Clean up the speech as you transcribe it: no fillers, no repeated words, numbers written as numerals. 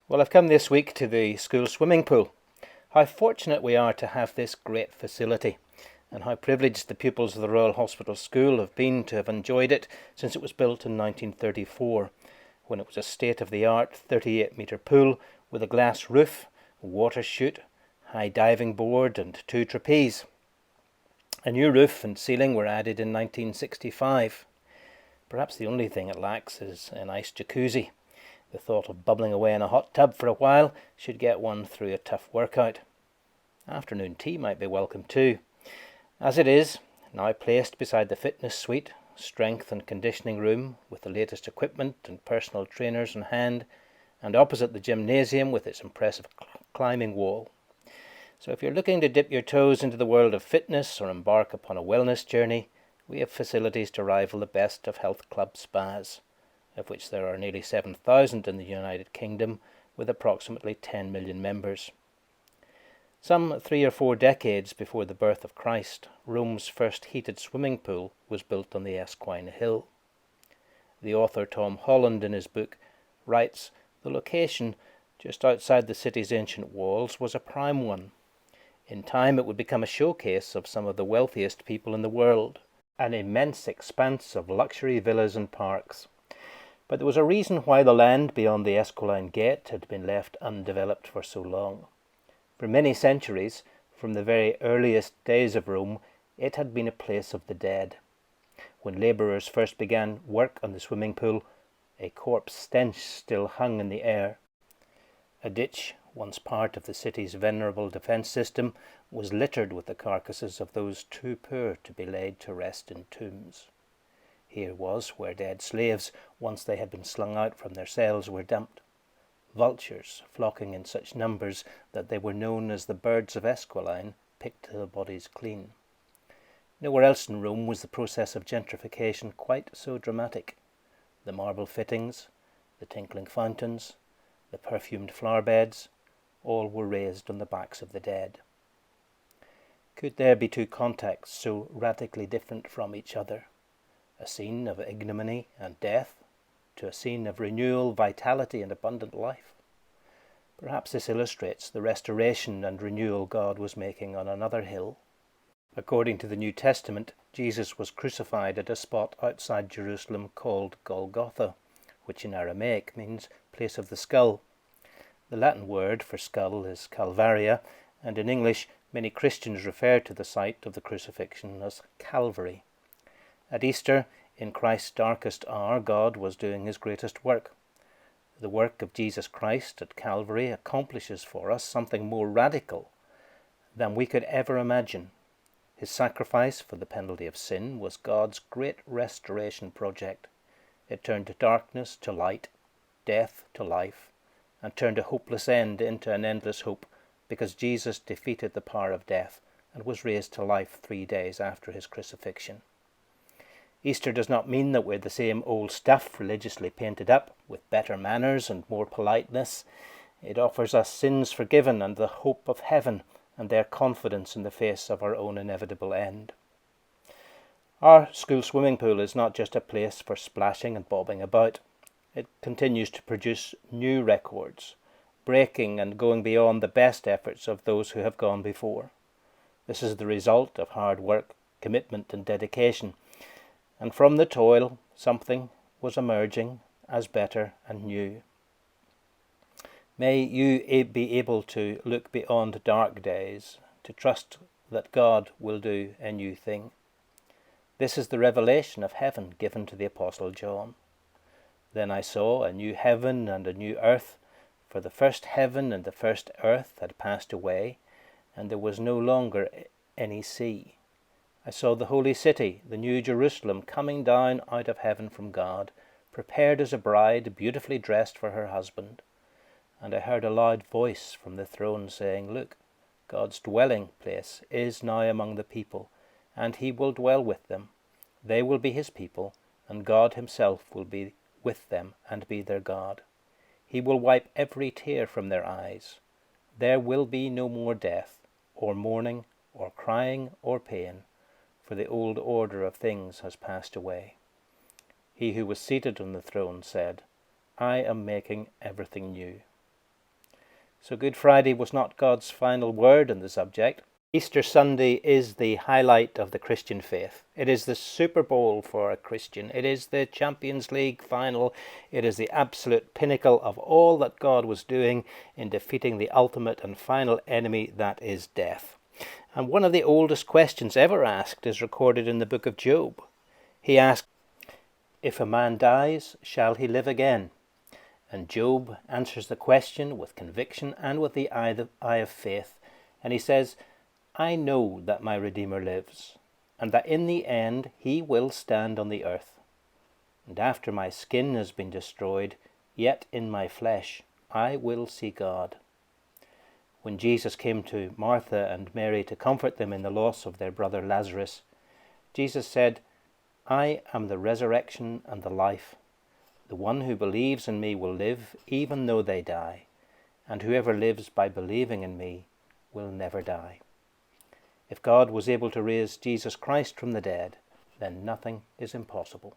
Well, I've come this week to the school swimming pool. How fortunate we are to have this great facility, and how privileged the pupils of the Royal Hospital School have been to have enjoyed it since it was built in 1934, when it was a state-of-the-art 38-metre pool with a glass roof, a water chute, high diving board and 2 trapeze. A new roof and ceiling were added in 1965. Perhaps the only thing it lacks is a nice jacuzzi. The thought of bubbling away in a hot tub for a while should get one through a tough workout. Afternoon tea might be welcome too. As it is, now placed beside the fitness suite, strength and conditioning room with the latest equipment and personal trainers on hand, and opposite the gymnasium with its impressive climbing wall. So if you're looking to dip your toes into the world of fitness or embark upon a wellness journey, we have facilities to rival the best of health club spas, of which there are nearly 7,000 in the United Kingdom, with approximately 10 million members. Some 3 or 4 decades before the birth of Christ, Rome's first heated swimming pool was built on the Esquine Hill. The author Tom Holland, in his book, writes, the location, just outside the city's ancient walls, was a prime one. In time it would become a showcase of some of the wealthiest people in the world, an immense expanse of luxury villas and parks. But there was a reason why the land beyond the Esquiline Gate had been left undeveloped for so long. For many centuries, from the very earliest days of Rome, it had been a place of the dead. When labourers first began work on the swimming pool, a corpse stench still hung in the air. A ditch, once part of the city's venerable defence system, was littered with the carcasses of those too poor to be laid to rest in tombs. Here was where dead slaves, once they had been slung out from their cells, were dumped. Vultures, flocking in such numbers that they were known as the birds of Esquiline, picked the bodies clean. Nowhere else in Rome was the process of gentrification quite so dramatic. The marble fittings, the tinkling fountains, the perfumed flower beds, all were raised on the backs of the dead. Could there be two contexts so radically different from each other? A scene of ignominy and death, to a scene of renewal, vitality, and abundant life. Perhaps this illustrates the restoration and renewal God was making on another hill. According to the New Testament, Jesus was crucified at a spot outside Jerusalem called Golgotha, which in Aramaic means place of the skull. The Latin word for skull is Calvaria, and in English many Christians refer to the site of the crucifixion as Calvary. At Easter, in Christ's darkest hour, God was doing his greatest work. The work of Jesus Christ at Calvary accomplishes for us something more radical than we could ever imagine. His sacrifice for the penalty of sin was God's great restoration project. It turned darkness to light, death to life, and turned a hopeless end into an endless hope, because Jesus defeated the power of death and was raised to life 3 days after his crucifixion. Easter does not mean that we're the same old stuff religiously painted up with better manners and more politeness. It offers us sins forgiven and the hope of heaven and their confidence in the face of our own inevitable end. Our school swimming pool is not just a place for splashing and bobbing about. It continues to produce new records, breaking and going beyond the best efforts of those who have gone before. This is the result of hard work, commitment and dedication. And from the toil, something was emerging as better and new. May you be able to look beyond dark days, to trust that God will do a new thing. This is the revelation of heaven given to the Apostle John. Then I saw a new heaven and a new earth, for the first heaven and the first earth had passed away, and there was no longer any sea. I saw the holy city, the new Jerusalem, coming down out of heaven from God, prepared as a bride, beautifully dressed for her husband. And I heard a loud voice from the throne saying, Look, God's dwelling place is now among the people, and he will dwell with them. They will be his people, and God himself will be with them and be their God. He will wipe every tear from their eyes. There will be no more death, or mourning, or crying, or pain, for the old order of things has passed away. He who was seated on the throne said, I am making everything new. So Good Friday was not God's final word on the subject. Easter Sunday is the highlight of the Christian faith. It is the Super Bowl for a Christian. It is the Champions League final. It is the absolute pinnacle of all that God was doing in defeating the ultimate and final enemy, that is death. And one of the oldest questions ever asked is recorded in the book of Job. He asked, "If a man dies, shall he live again?" And Job answers the question with conviction and with the eye of faith. And he says, "I know that my Redeemer lives, and that in the end he will stand on the earth. And after my skin has been destroyed, yet in my flesh I will see God." When Jesus came to Martha and Mary to comfort them in the loss of their brother Lazarus, Jesus said, "I am the resurrection and the life. The one who believes in me will live even though they die, and whoever lives by believing in me will never die." If God was able to raise Jesus Christ from the dead, then nothing is impossible.